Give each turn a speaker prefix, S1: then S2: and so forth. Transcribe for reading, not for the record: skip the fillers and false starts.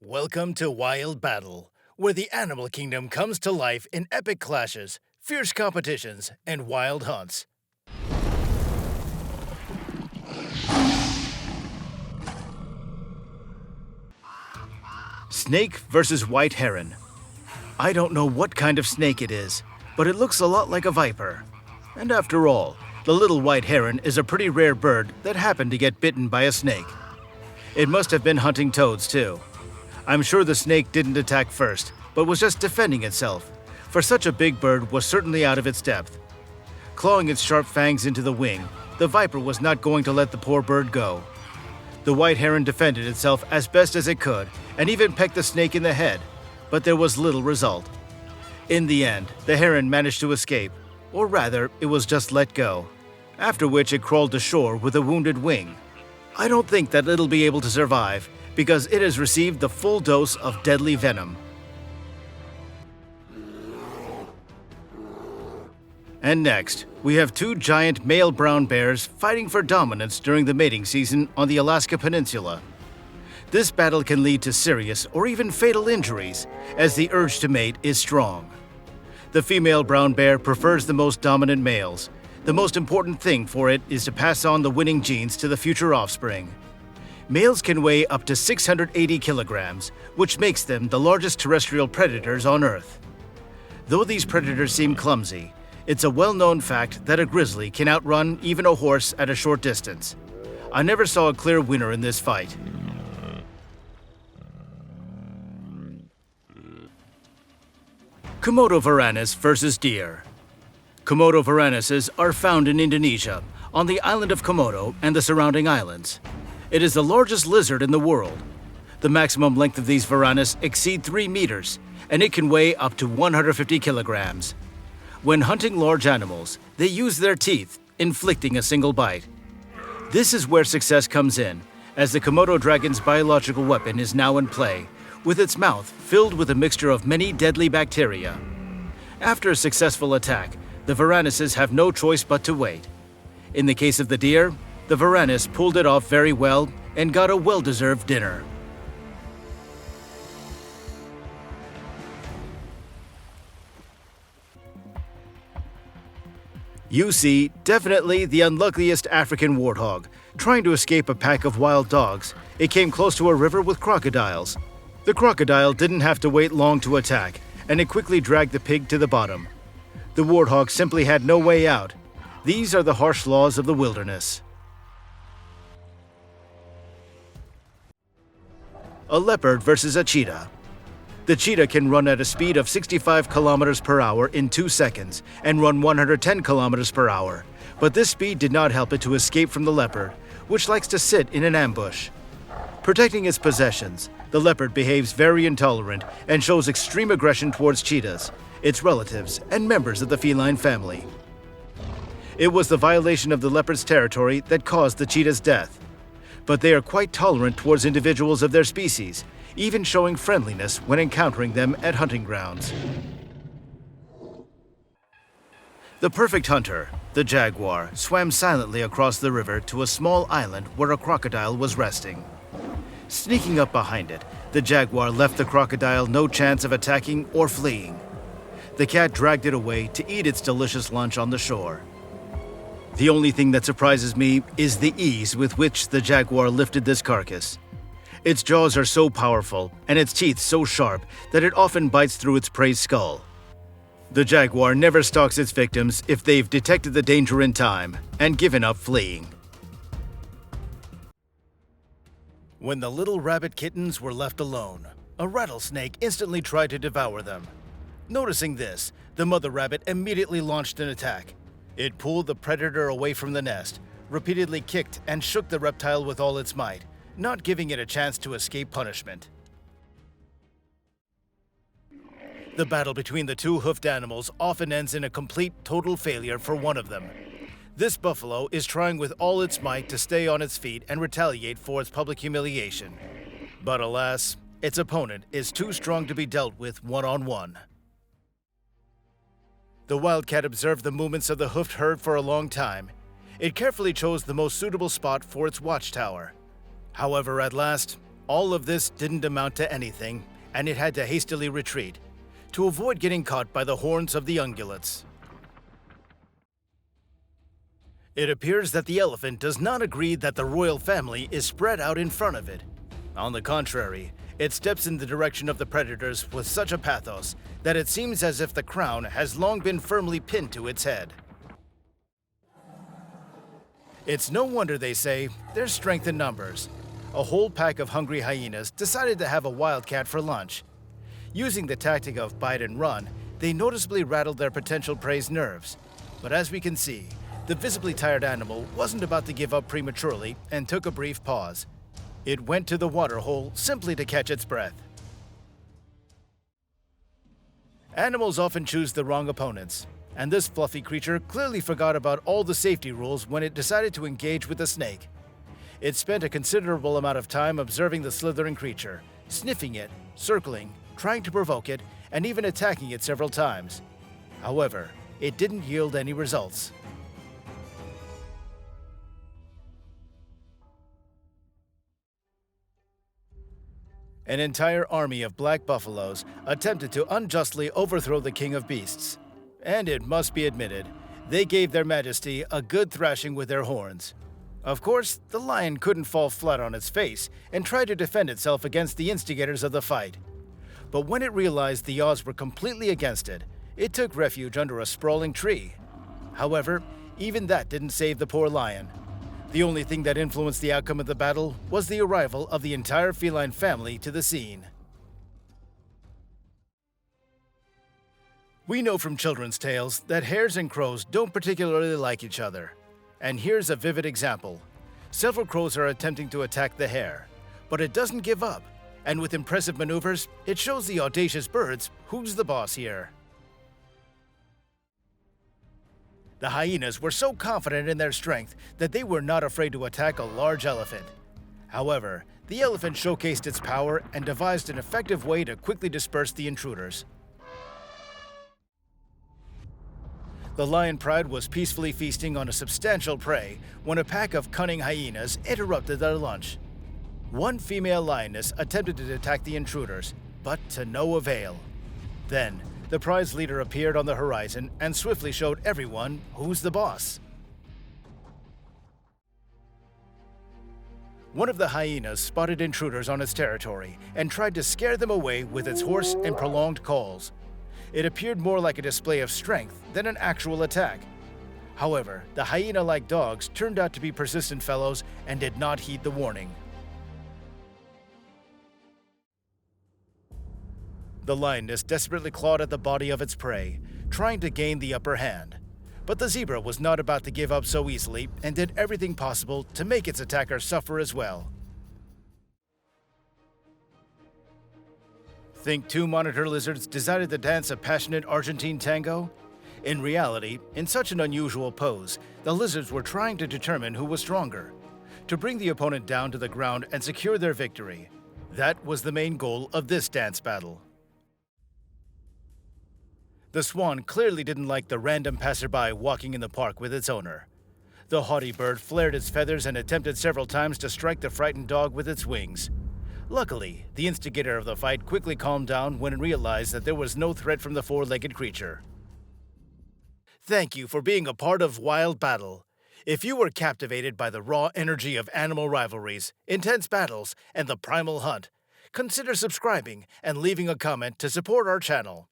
S1: Welcome to Wild Battle, where the animal kingdom comes to life in epic clashes, fierce competitions, and wild hunts. Snake versus white heron. I don't know what kind of snake it is, but it looks a lot like a viper. And after all, the little white heron is a pretty rare bird that happened to get bitten by a snake. It must have been hunting toads too. I'm sure the snake didn't attack first, but was just defending itself, for such a big bird was certainly out of its depth. Clawing its sharp fangs into the wing, the viper was not going to let the poor bird go. The white heron defended itself as best as it could, and even pecked the snake in the head, but there was little result. In the end, the heron managed to escape, or rather, it was just let go, after which it crawled to shore with a wounded wing. I don't think that it'll be able to survive, because it has received the full dose of deadly venom. And next, we have two giant male brown bears fighting for dominance during the mating season on the Alaska Peninsula. This battle can lead to serious or even fatal injuries, as the urge to mate is strong. The female brown bear prefers the most dominant males. The most important thing for it is to pass on the winning genes to the future offspring. Males can weigh up to 680 kilograms, which makes them the largest terrestrial predators on Earth. Though these predators seem clumsy, it's a well-known fact that a grizzly can outrun even a horse at a short distance. I never saw a clear winner in this fight. Komodo varanus versus deer. Komodo varanuses are found in Indonesia, on the island of Komodo and the surrounding islands. It is the largest lizard in the world. The maximum length of these varanus exceed 3 meters, and it can weigh up to 150 kilograms. When hunting large animals, they use their teeth, inflicting a single bite. This is where success comes in, as the Komodo dragon's biological weapon is now in play, with its mouth filled with a mixture of many deadly bacteria. After a successful attack, the varanuses have no choice but to wait. In the case of the deer, the varanus pulled it off very well and got a well-deserved dinner. You see, definitely the unluckiest African warthog. Trying to escape a pack of wild dogs, it came close to a river with crocodiles. The crocodile didn't have to wait long to attack, and it quickly dragged the pig to the bottom. The warthog simply had no way out. These are the harsh laws of the wilderness. A leopard versus a cheetah. The cheetah can run at a speed of 65 kilometers per hour in 2 seconds and run 110 kilometers per hour, but this speed did not help it to escape from the leopard, which likes to sit in an ambush. Protecting its possessions, the leopard behaves very intolerant and shows extreme aggression towards cheetahs, its relatives, and members of the feline family. It was the violation of the leopard's territory that caused the cheetah's death, but they are quite tolerant towards individuals of their species, even showing friendliness when encountering them at hunting grounds. The perfect hunter, the jaguar, swam silently across the river to a small island where a crocodile was resting. Sneaking up behind it, the jaguar left the crocodile no chance of attacking or fleeing. The cat dragged it away to eat its delicious lunch on the shore. The only thing that surprises me is the ease with which the jaguar lifted this carcass. Its jaws are so powerful and its teeth so sharp that it often bites through its prey's skull. The jaguar never stalks its victims if they've detected the danger in time and given up fleeing. When the little rabbit kittens were left alone, a rattlesnake instantly tried to devour them. Noticing this, the mother rabbit immediately launched an attack. It pulled the predator away from the nest, repeatedly kicked and shook the reptile with all its might, not giving it a chance to escape punishment. The battle between the two hoofed animals often ends in a complete total failure for one of them. This buffalo is trying with all its might to stay on its feet and retaliate for its public humiliation. But alas, its opponent is too strong to be dealt with one-on-one. The wildcat observed the movements of the hoofed herd for a long time. It carefully chose the most suitable spot for its watchtower. However, at last, All of this didn't amount to anything, and it had to hastily retreat to avoid getting caught by the horns of the ungulates. It appears that the elephant does not agree that the royal family is spread out in front of it. On the contrary, it steps in the direction of the predators with such a pathos that it seems as if the crown has long been firmly pinned to its head. It's no wonder they say there's strength in numbers. A whole pack of hungry hyenas decided to have a wildcat for lunch. Using the tactic of bite and run, they noticeably rattled their potential prey's nerves. But as we can see, the visibly tired animal wasn't about to give up prematurely and took a brief pause. It went to the water hole simply to catch its breath. Animals often choose the wrong opponents, and this fluffy creature clearly forgot about all the safety rules when it decided to engage with the snake. It spent a considerable amount of time observing the slithering creature, sniffing it, circling, trying to provoke it, and even attacking it several times. However, it didn't yield any results. An entire army of black buffaloes attempted to unjustly overthrow the king of beasts. And it must be admitted, they gave their majesty a good thrashing with their horns. Of course, the lion couldn't fall flat on its face and tried to defend itself against the instigators of the fight. But when it realized the odds were completely against it, it took refuge under a sprawling tree. However, even that didn't save the poor lion. The only thing that influenced the outcome of the battle was the arrival of the entire feline family to the scene. We know from children's tales that hares and crows don't particularly like each other. And here's a vivid example. Several crows are attempting to attack the hare, but it doesn't give up. And with impressive maneuvers, it shows the audacious birds who's the boss here. The hyenas were so confident in their strength that they were not afraid to attack a large elephant. However, the elephant showcased its power and devised an effective way to quickly disperse the intruders. The lion pride was peacefully feasting on a substantial prey when a pack of cunning hyenas interrupted their lunch. One female lioness attempted to attack the intruders, but to no avail. Then, the prize leader appeared on the horizon and swiftly showed everyone who's the boss. One of the hyenas spotted intruders on its territory and tried to scare them away with its hoarse and prolonged calls. It appeared more like a display of strength than an actual attack. However, the hyena-like dogs turned out to be persistent fellows and did not heed the warning. The lioness desperately clawed at the body of its prey, trying to gain the upper hand. But the zebra was not about to give up so easily and did everything possible to make its attacker suffer as well. Think two monitor lizards decided to dance a passionate Argentine tango? In reality, in such an unusual pose, the lizards were trying to determine who was stronger, to bring the opponent down to the ground and secure their victory. That was the main goal of this dance battle. The swan clearly didn't like the random passerby walking in the park with its owner. The haughty bird flared its feathers and attempted several times to strike the frightened dog with its wings. Luckily, the instigator of the fight quickly calmed down when it realized that there was no threat from the four-legged creature. Thank you for being a part of Wild Battle. If you were captivated by the raw energy of animal rivalries, intense battles, and the primal hunt, consider subscribing and leaving a comment to support our channel.